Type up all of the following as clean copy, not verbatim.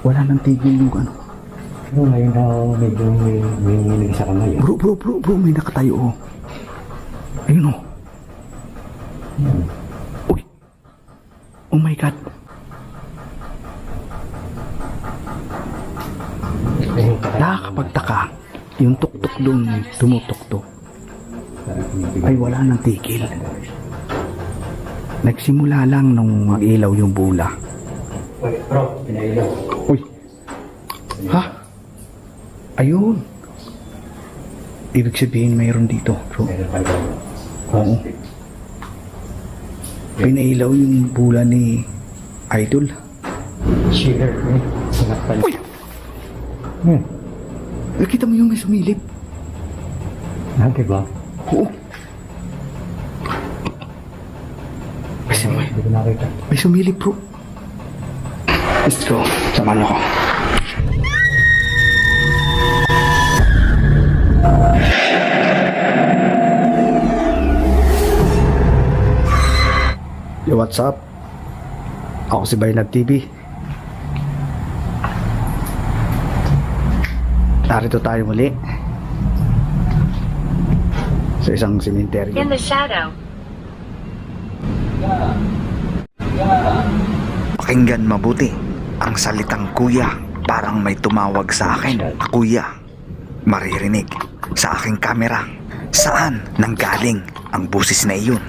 Wala nang tigil yung ano. Pero ngayon na medyo may sa kamay. Bro, may nakatayo, oh. Ayun, oh. Uy. Oh my God. Nakakapagtaka. Yung tuktok doon, tumutuktok. Ay, wala nang tigil. Nagsimula lang nung mag-ilaw yung bula. Bro, pinailaw. Uy. Ha? Ayun. Ibig sabihin mayroon dito, bro. Oo. Pinailaw yung bula ni Idol. Cheater. Sinakpan. Uy! Nakita mo yung may sumilip? Diba? Oo. Hindi ko nakita. May sumilip, bro. Let's go. Samahan ako. Yo, what's up? Ako si Baynab TV. Narito tayo muli sa isang sementeryo. In the shadow. Pakinggan mabuti ang salitang kuya. Parang may tumawag sa akin. Kuya, maririnig sa aking kamera saan nanggaling ang busis na iyon.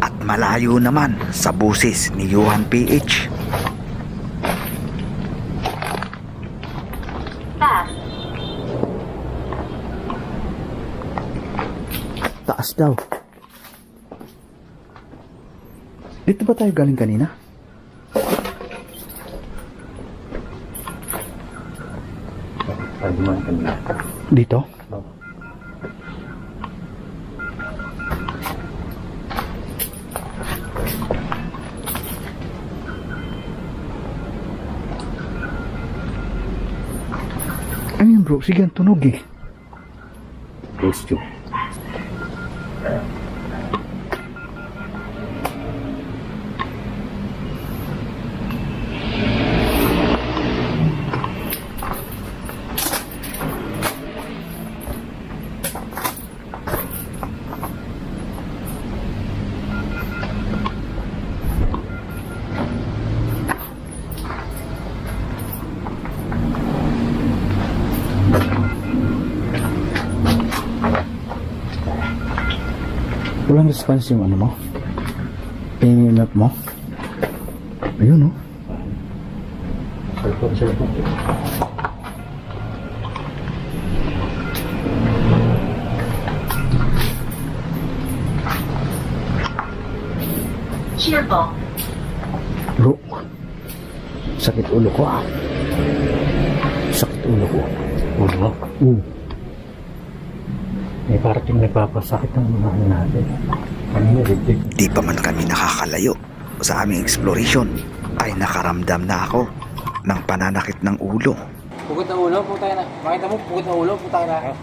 At malayo naman sa busis ni Johan PH. Fast. Taas daw. Dito ba tayo galing kanina? Pagduman kanina. Dito? Ano yun, bro? Sige, ang tunog eh. Ghost tube. Walang response yung ano mo? Pinimap mo? Ayun, oh. Cellphone. Cheerful. Bro, sakit ulo ko ah. Sakit ulo ko. Ulo. May parating nagpapasakit ng mga ano natin. Kanina, dibdib. Di pa man kami nakakalayo sa aming exploration ay nakaramdam na ako ng pananakit ng ulo. Pugot na ulo, puta na. Makita mo, pugot na ulo, puta na.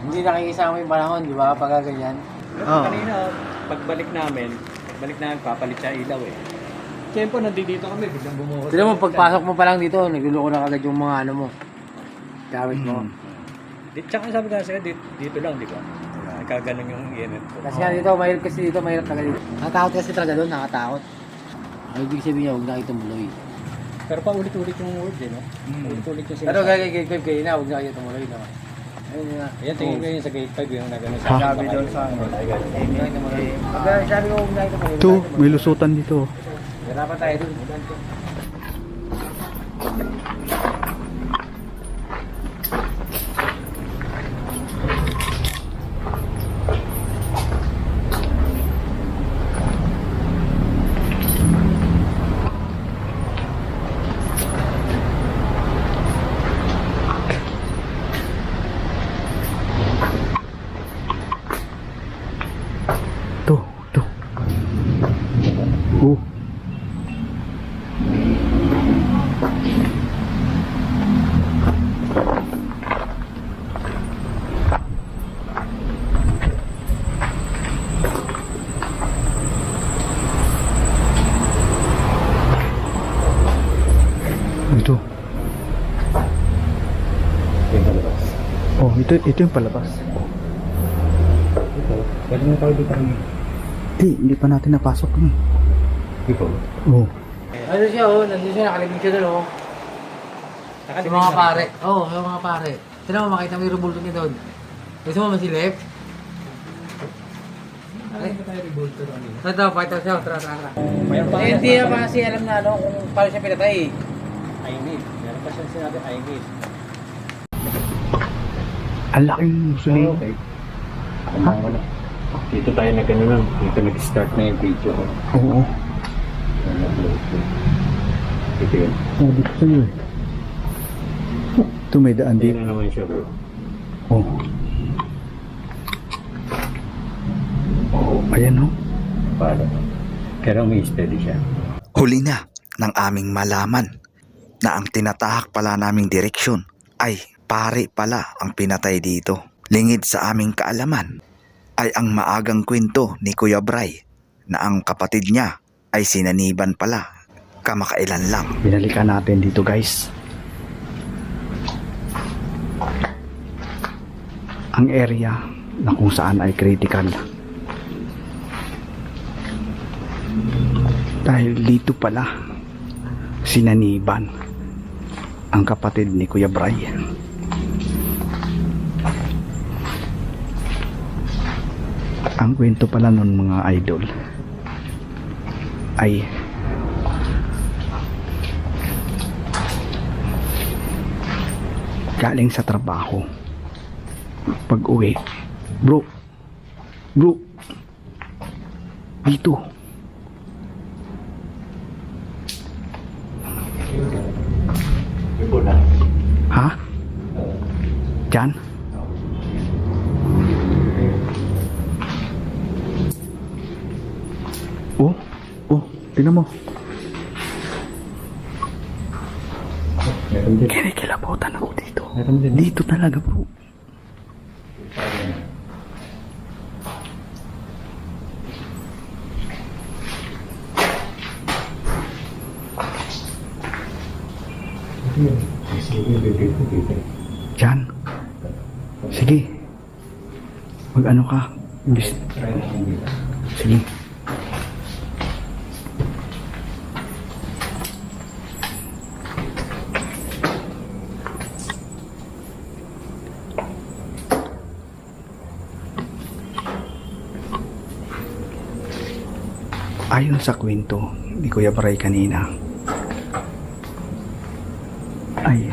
Hindi nakikisama yung panahon, di ba? Pagka ganyan. Oh. Kanina, pagbalik namin, papalit siya ilaw eh. Siyempre, nandito kami, biglang bumuhos. Tignan mo, pagpasok mo pa lang dito, nagluloko na kagad yung mga ano mo. Gamit mo. Tsaka sabi ko sa'yo, dito lang, di ba? Kaganon yung EMF ko. Kasi nga dito, mahirap talaga dito. Nakatakot kasi talaga doon, nakatakot. Ang ibig sabihin niya, huwag na kayo tumuloy. Pero pa ulit-ulit yung word eh, no? Ulit-ulit yung Pero sinasabi. gagawin kayo na, huwag na kayo tumuloy na. Ayun nga. Ayan, tingin ko yun sa gate 5, yung nagano Ha? sabi doon sa ano. Huwag na kayo tumuloy. Pag sabi ko, huwag na kayo tumuloy. Ito, may lusutan dito. Hirapan tayo doon. Ito. Oh. Ito. Yung palabas. Oh, ito yung palabas. Ito. Pwede na tayo dito kami. Hindi pa natin napasok ni. Ito. Oh. Ano siya oh, nandun siya, nakalibig siya doon oh. Sa mga pare. Oo, sa mga pare. Tinan mo, makita mo yung rubulto niya doon. Gusto mo masilip? Ay, Ano tayo rebulto doon? ito, pakita ko siya. Tara. Mayroon pa Eh, hindi pa kasi alam na ano kung paano siya pinatay eh. I need. Meron pa siyang sinabi, I need. Ang laking musuling. Okay. Ano? Dito tayo nag-ano lang. Dito nag-start na yung video ko. Oo. Ito yun. Oh, dito sa'yo eh. Ito may daan Hindi dito. na naman siya bro. Oh. Ayan oh. Paano? Pero may steady siya. Huli na ng aming malaman na ang tinatahak pala naming direksyon ay pare pala ang pinatay dito. Lingid sa aming kaalaman ay ang maagang kwento ni Kuya Bray na ang kapatid niya ay sinaniban pala kamakailan lang. Binalikan natin dito guys. Ang area na kung saan ay critical. Dahil dito pala sinaniban ang kapatid ni Kuya Bray. Ang kwento pala nun mga idol ay galing sa trabaho. Pag uwi, bro, dito. Ibo na. Ha? Diyan? Oh, tingnan mo. Meron din. Kinikilabutan ako dito. Meron din. Dito talaga bro. Diyan. Sige. Mag-ano ka? Sige. Ayon sa kwento ni Kuya Bray kanina, ay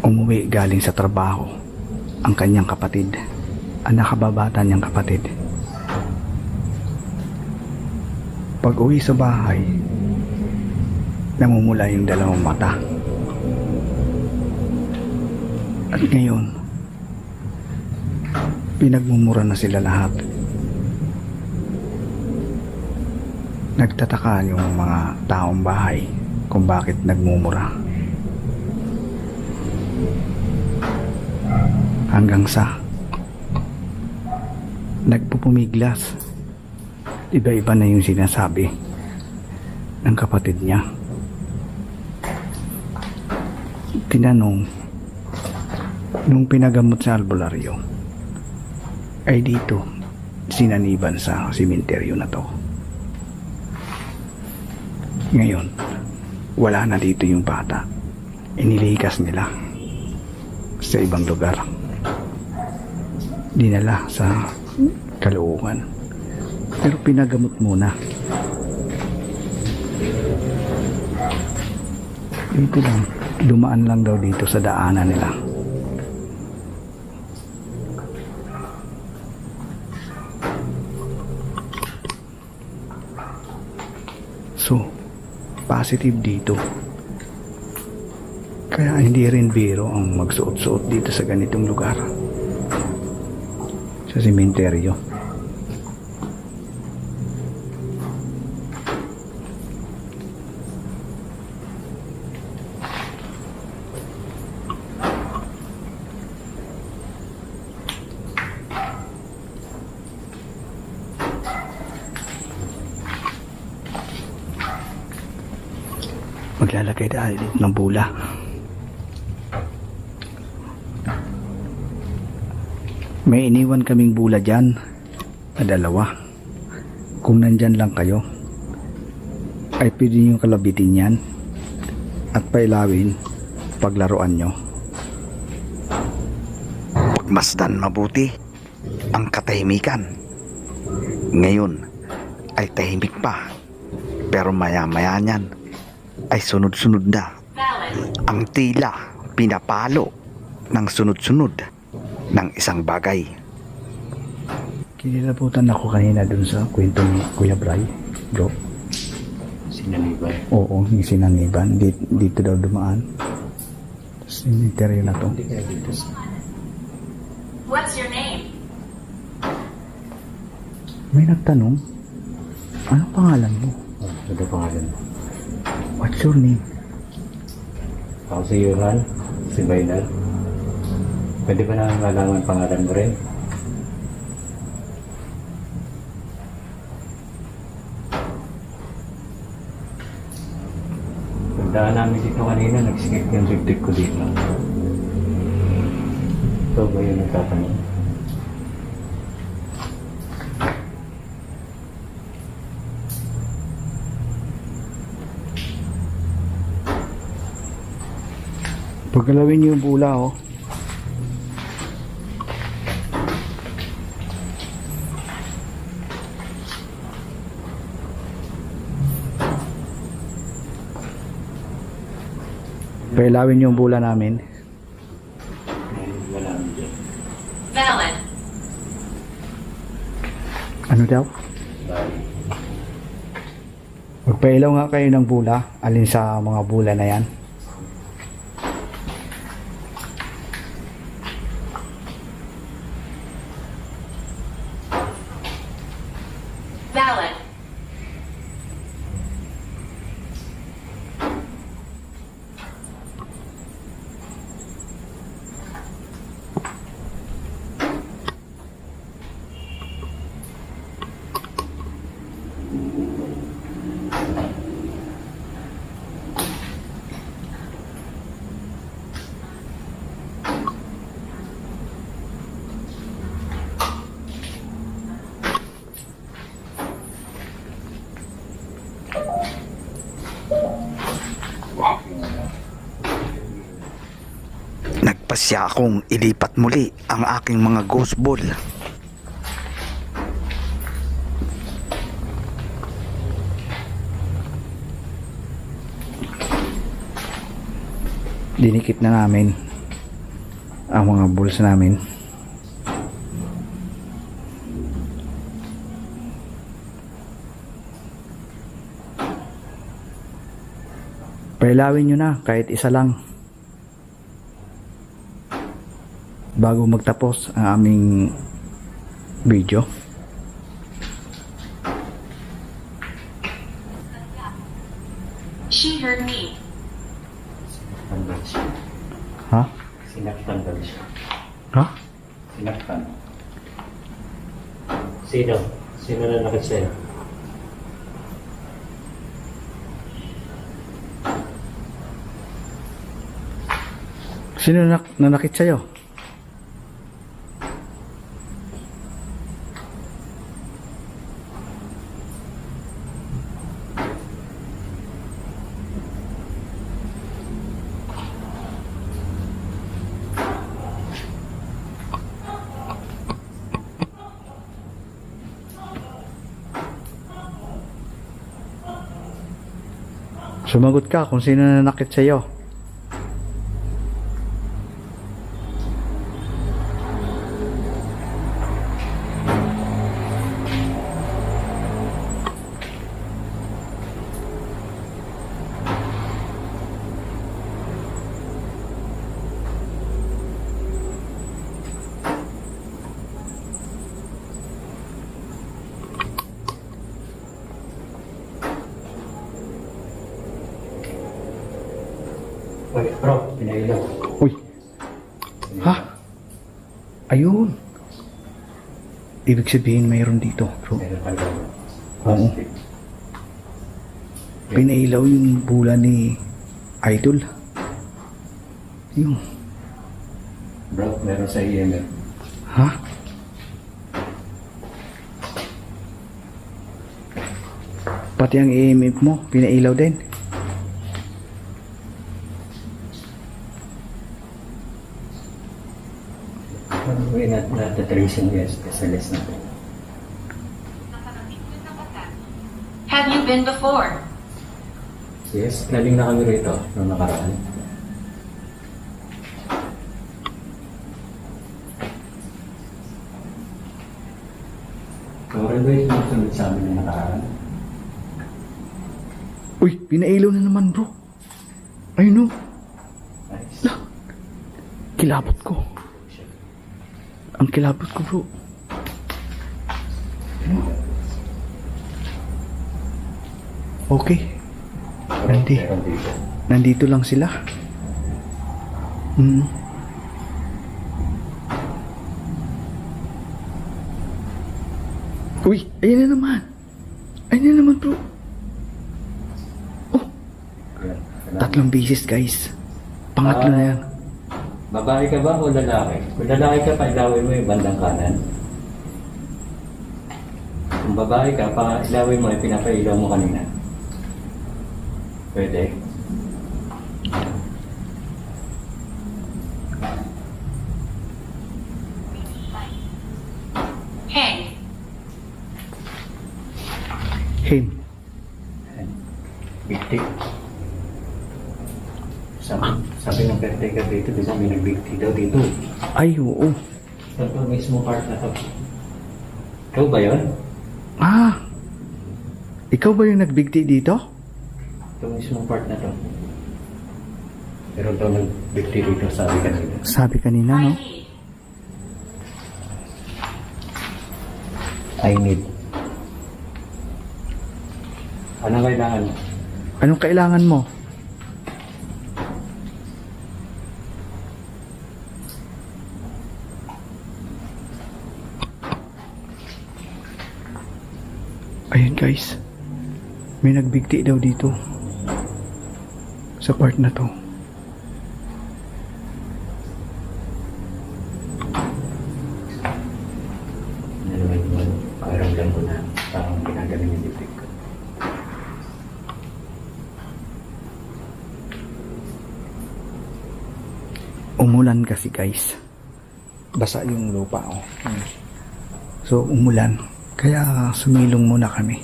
umuwi galing sa trabaho ang kanyang kapatid, ang nakababata niyang kapatid. Pag uwi sa bahay, namumula yung dalawang mata. At ngayon, pinagmumura na sila lahat. Nagtataka yung mga taong bahay kung bakit nagmumura. Hanggang sa nagpupumiglas. Iba-iba na yung sinasabi ng kapatid niya. Tinanong nung pinagamot sa albularyo ay dito sinaniban sa simenteryo na to. Ngayon, wala na dito yung bata. Inilikas nila sa ibang lugar. Dinala sa Caloocan. Pero pinagamot muna. Dito lang. Dumaan lang daw dito sa daanan nila. So, positive dito. Kaya hindi rin biro ang magsuot-suot dito sa ganitong lugar. Sa sementeryo. Maglalagay tayo dito ng bula. May iniwan kaming bula dyan na dalawa. Kung nandyan lang kayo, ay pwede nyo kalabitin yan at pailawin paglaruan nyo. Pagmasdan mabuti ang katahimikan. Ngayon ay tahimik pa, pero maya-maya niyan ay sunod-sunod na ang tila pinapalo ng sunod-sunod ng isang bagay. Kinilabutan ako kanina dun sa kwento ni Kuya Bray, bro. Sinaniban. Oo, yung sinaniban. Dito daw dumaan. Cemetery na to. What's your name? May nagtanong, anong pangalan mo? Ano pangalan? What's your name? Ako si Johan, si Baynal. Pwede ba na malaman pangalan mo rin? Pagdaan namin dito kanina, nag-skip yung dibdib ko dito. Ito ba yung nagtatanong? Pagkalawin niyo yung bula, oh. Pailawin niyo yung bula namin. Wala namin dyan. Valid. Ano daw? Bali. Magpailaw nga kayo ng bula. Alin sa mga bula na yan? Valid. Nagpasya akong ilipat muli ang aking mga ghost ball. Dinikit na namin ang mga balls namin. Pailawin nyo na kahit isa lang bago magtapos ang aming video. She heard me. Tandal siya. Ha? Sinaktan siya. Ha? Sinaktan. Sino? Sino na nakit sa'yo? Sino nanakit sa'yo? Sumagot ka kung sino nanakit sa'yo. Uy, bro, pinailaw. Uy. Ha? Ayun. Ibig sabihin mayroon dito, bro. Meron pa rin. Oo. Pinailaw yung bula ni Idol. Yung, Bro, meron sa EMF. ha? Pati ang EMF mo, pinailaw din. Uy, natatracing yes, SLS natin. Have you been before? Yes, galing na kami rito noong nakaraan. Kawal ba yung sunod sa amin noong nakaraan? Uy, pinailaw na naman bro. Ayun o, Nice. kilabot ko. Ang kilabot ko bro. Okay, Nandi. Meron dito. nandito lang sila. Hmm. Uy, ayun na naman. Ayun na naman bro. Yan. Tatlong beses guys. Pangatlo na yan. Babae ka ba o lalaki? Kung lalaki ka, pailawin mo yung bandang kanan. Kung babae ka, pailawin mo yung pinapailaw mo kanina. Pwede. Hey, Him. Bigti. Sabi ng caretaker dito, di ba may nagbigti daw dito. Ay, oo. Ito mismo part na to. Ikaw ba yun? Ah, ikaw ba yung nagbigti dito? Ito mismo part na to. Pero daw nagbigti dito, sabi kanina. Sabi kanina, no? I need. Ano kailangan mo? Anong kailangan mo? Ayun guys, may nagbigti daw dito sa part na to. Ano naman yun? Pakiramdam ko na parang ginagaling yung dibdib ko. Umulan kasi guys. Basa yung lupa, oh. So umulan, kaya sumilong muna kami.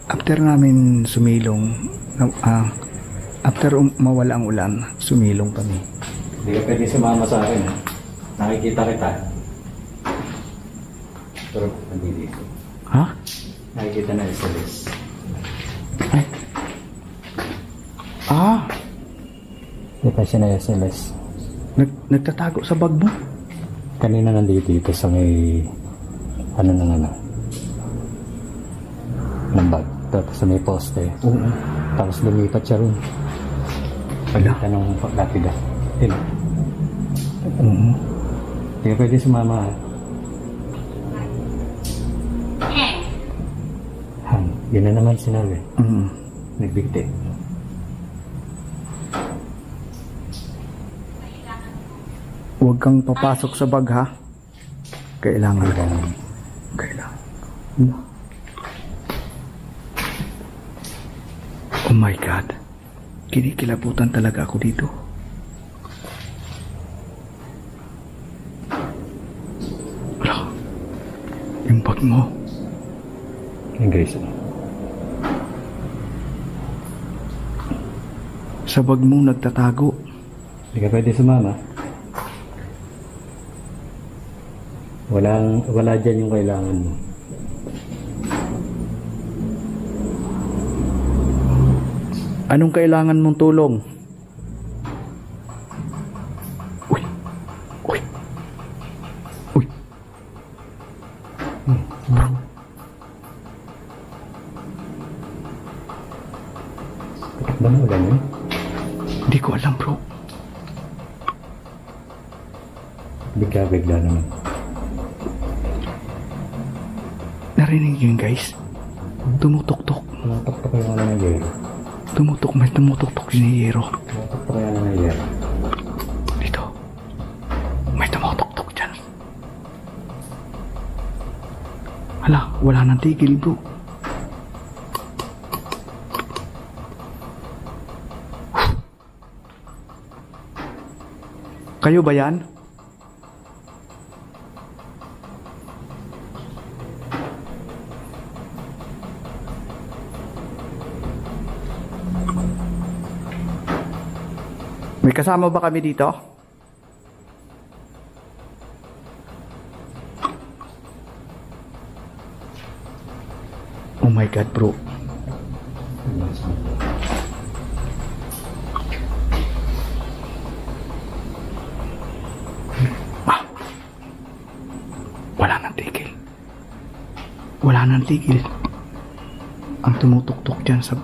After namin sumilong, after mawala ang ulan, sumilong kami. Hindi ka pwede sumama sa akin, ha? Nakikita kita. Pero hindi dito. Ha? Nakikita na SLS. Ay. Ah, Hindi pa siya na SLS. nagtatago sa bag mo. Kanina nandito dito sa may ano ng bag. Tapos sa may poste. Oo. Tapos lumipat siya rin. Ala. Pagkita ng lapida. Yun. Oo. Hindi ka pwede sumama, ha? hey, Han, yun na naman sinabi. Mm. Nagbigti. Huwag kang papasok sa bag ha. Kailangan. Kailangan. Kailangan. Oh my God. Kinikilabutan talaga ako dito. Wala. Yung bag mo. Yung Grace. Sa bag mo nagtatago. Hindi ka pwede sumama. Wala dyan yung kailangan mo. Anong kailangan mong tulong? Uy. Uy. Uy. Ba na ulan yun? Hindi ko alam bro. Bigla naman. Narinig yun guys. Tumutok-tok. Tumatok yung ano ng yero. May tumutok-tok sinihiro. Tumatok yung ano ng yero. Dito. May tumutok-tok dyan. Hala, wala nang tigil bro. Kayo ba yan? May kasama ba kami dito? Oh my God, bro. Ah. Wala nang tigil. Wala nang tigil. Ang tumutok-tok dyan sa...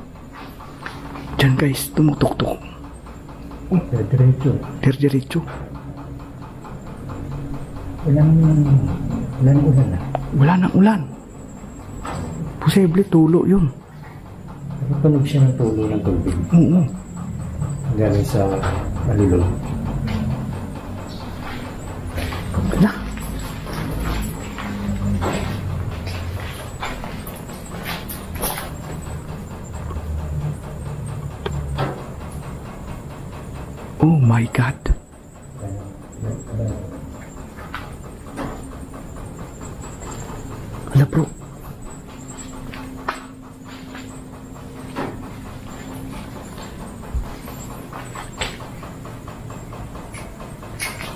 Dyan guys, tumutok-tok. Diretso. Diretso. Walang ulan na. Wala nang ulan. Posible tulo yun. Nakapanood siya ng tulo ng tubig. Oo. Galing sa malulog. Wala. Oh my God. Hala bro.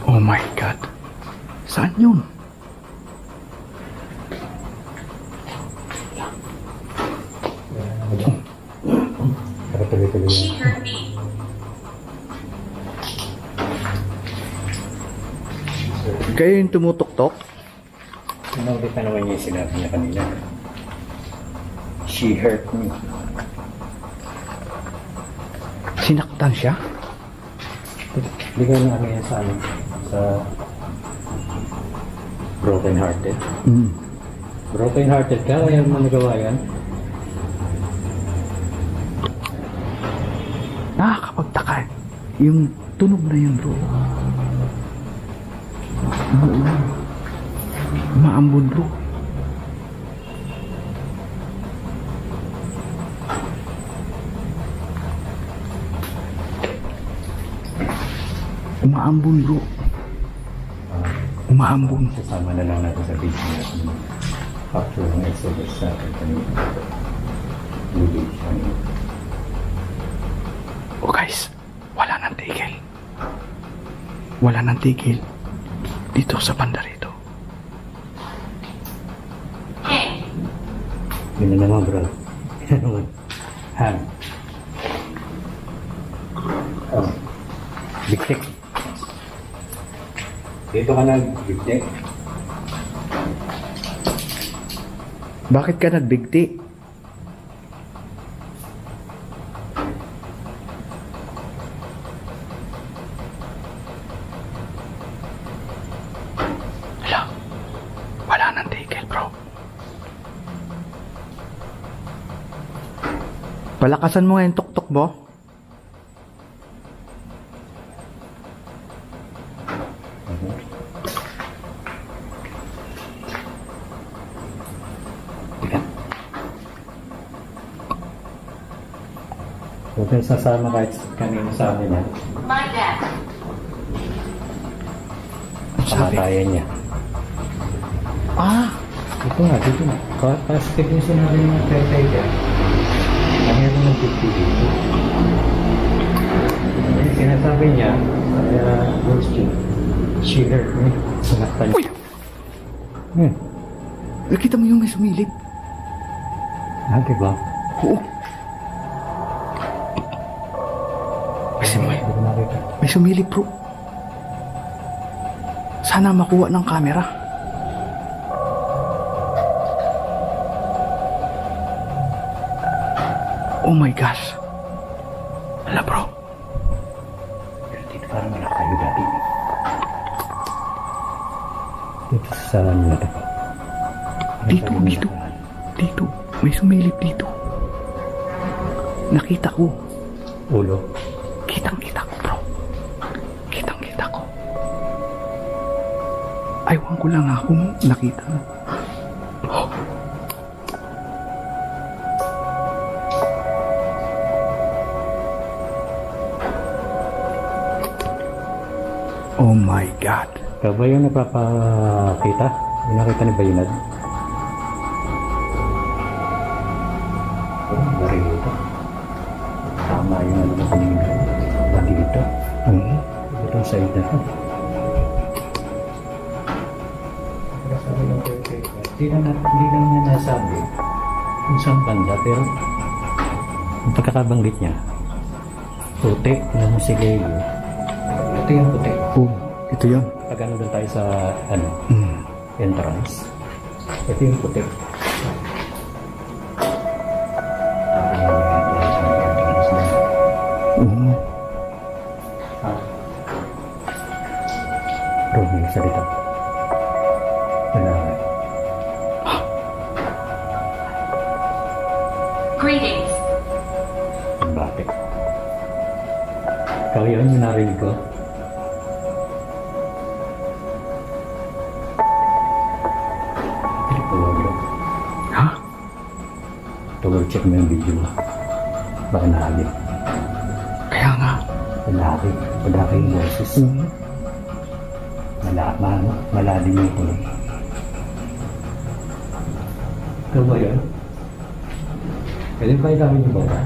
Oh my God. Saan yun? Para tuloy-tuloy. She heard me. Kayo yung tumutok-tok? Naulit na naman niya yung sinabi niya kanina. She hurt me. Sinaktan siya? Hindi ko na ano yan sa ano. Sa broken hearted. Broken hearted ka, kaya mo nagawa yan. Nakakapagtaka. Yung tunog na yun bro. Umuulan. Umaambon bro. Umaambon bro. Umaambon. Sasama na lang natin sa video natin. Capture ng exodus sa atin kanina. Location. Oh guys, wala nang tigil. Wala nang tigil. Dito sa banda rito. Hey, Yun na naman bro. Yun na naman. Han. Oh. Bigtik. Dito ka nag-bigtik. Bakit ka nagbigti? Hala, wala nang tigil bro. Palakasan mo nga yung tuktok mo. Huwag kang sasama kahit kanino sa amin ha. my dad. Kamatayan niya. Ah, Dito nga, dito nga. Positive yung sinabi ng tetay ka. Mayroon ng bigti dito. Yung sinasabi niya, she hurt me. Sinaktan uy! niya. Nakita mo yung may sumilip? Diba? Oo. Hindi ko nakita. May sumilip bro. Sana makuha ng camera. Oh my gosh. Hala bro. Pero dito parang wala kayo dati. Dito sa saan nila ito. Dito, dito. Dito. May sumilip dito. Nakita ko. Ulo. Kitang-kita ko, bro. Kitang-kita ko. Aywan ko lang ako nakita. Oh my God. Ikaw ba yung napapakita? Yung nakita ni Bayunad? Oh, narito. Tama yung ano na kanina. Nandito. Itong side na to. Hindi lang niya nasabi kung saan banda, pero yung pagkakabanggit niya, puti na musileyo. Ito yung puti. Oh, ito yun. Pag ano doon tayo sa entrance, ito yung puti. Bro, may isa dito. Kailangan. Greetings. Ang bate. Ikaw yun yung narinig ko. Ha? Double check mo yung video mo. Baka nahali. Kaya nga. Malaki. Malaki yung boses. Malalim yung tuloy. Ito ba yun? Pwede ba ilamin yung baba?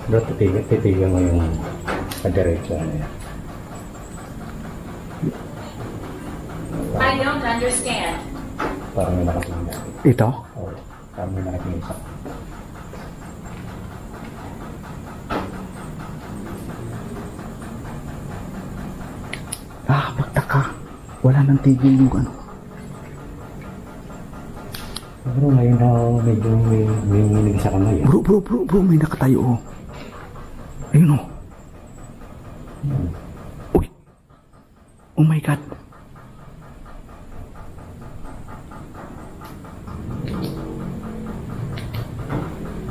Bro, titigan mo yung kadiretso na yan. I don't understand. Parang may nakatingin natin. Ito? Oo, parang may nakatingin sa. Pagtaka. Wala nang tigil yung ano. Bro, ngayon na medyo may nginig sa kamay. Bro, may nakatayo. Oh. Ayun oh. Uy. Oh my God.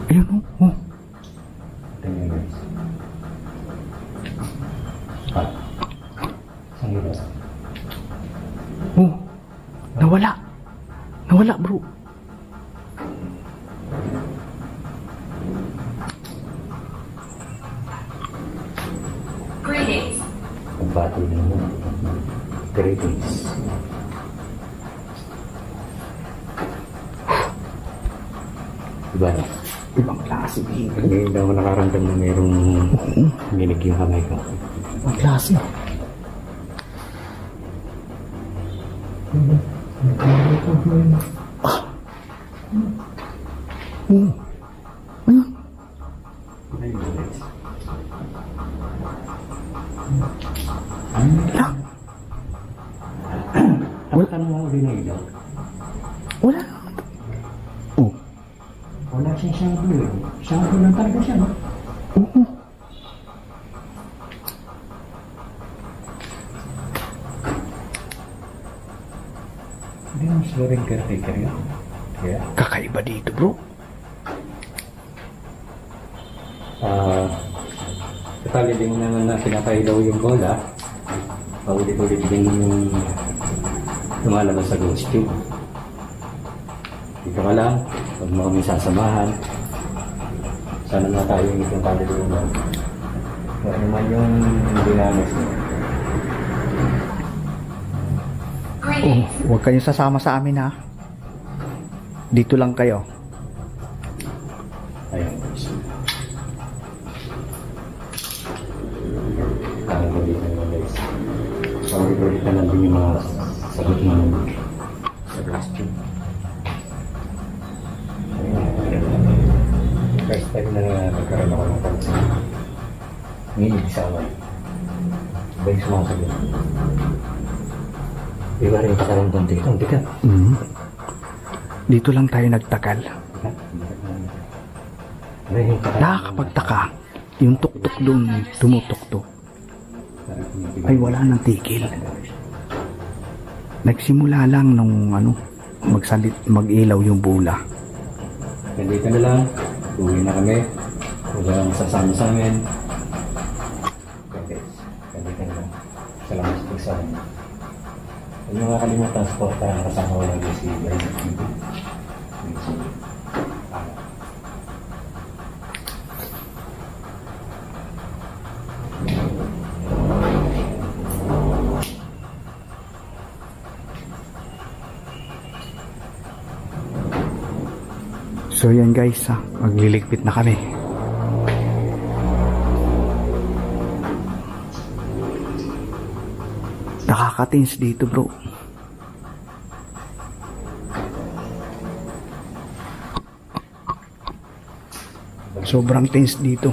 Ayun oh. Oh. Tingnan guys. Saan yun? Oh. Nawala. Nawala bro. Greetings. Pagbati na mo. Greetings. Diba? Ibang klase. Ngayon daw ako nakaramdam na mayroong nginig yung kamay ko. Ibang klase. Oh. Ayun. Ayun guys. Lang. Wala ka naman uli na ilaw. Wala. Oh. Wala siyang shampoo eh. Shampoo lang talaga siya, no? Oo. Hindi naman sila rin caretaker yun. Kaya, Kakaiba dito bro. kapag din naman na pinapailaw yung bola, paulit-ulit din yung lumalabas sa ghost tube. Dito ka lang, huwag mo kami sasamahan. Sana na tayo yung itong kaluluwa. Kung ano man yung dinamis mo. Oh, Greetings. huwag kayong sasama sa amin ha. Dito lang kayo. Ayun, guys. Paulit na naman guys. Paulit na lang din yung mga sagot naman sa ghost tube. First time na nagkaroon ako ng pansin. Nginig sa away. Iba yung sumasagot. Iba rin pakaramdam dito. Ang bigat. Dito lang tayo nagtagal. Nakakapagtaka, yung tuktok doon tumutuktok ay wala nang tigil. Nagsimula lang nung mag-ilaw yung bula. Nandito na lang. Uwi na kami. Walang sasama sa amin. Okay. Nandito na lang. Salamat po sa amin. Huwag nyo nga kalimutan supporta kasama ko lang si Bryce TV. So yan guys, magliligpit na kami. Nakakatins dito bro. Sobrang tense dito.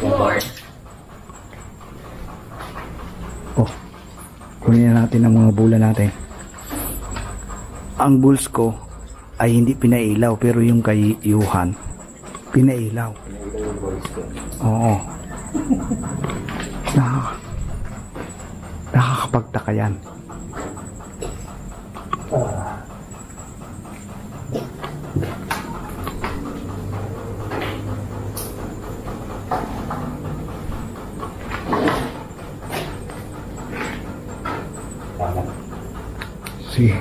Lord. Oh, kunin na natin ang mga bula natin. Ang bulls ko ay hindi pinailaw, pero yung kay Yuhan pinailaw. Oo. Nakakapagtaka yan. Sige.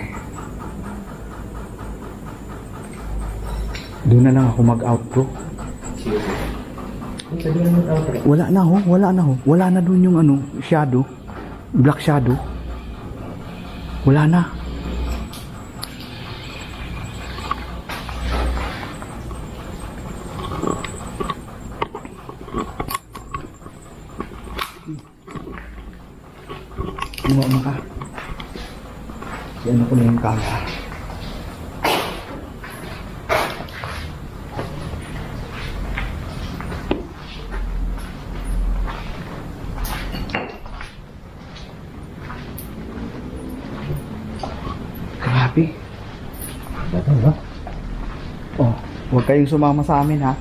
Doon na lang ako mag-out bro. Wala na ho. Wala na doon yung shadow. Black shadow. Wala na. Ano ka? Yan ako na yung camera. Grabe. Bato ba? Oh, huwag kayong sumama sa amin ha.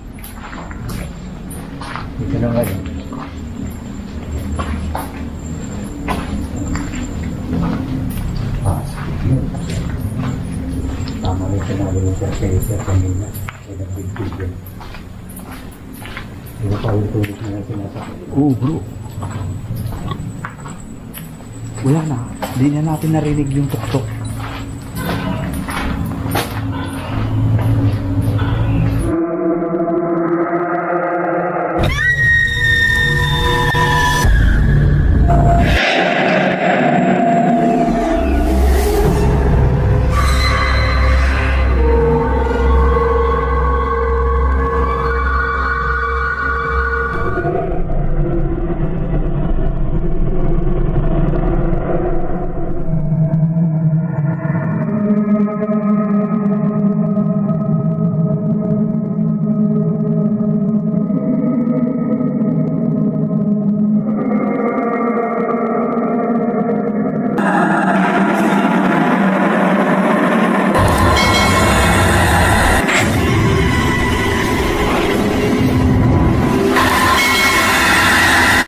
Dito na kayo. Tama rin sinabi rin siya kay Sir kanina. May nagbibigyan. Hindi na paulit-ulit na lang sinasabi. Oo bro. Wala na. Hindi na natin narinig yung tuktok.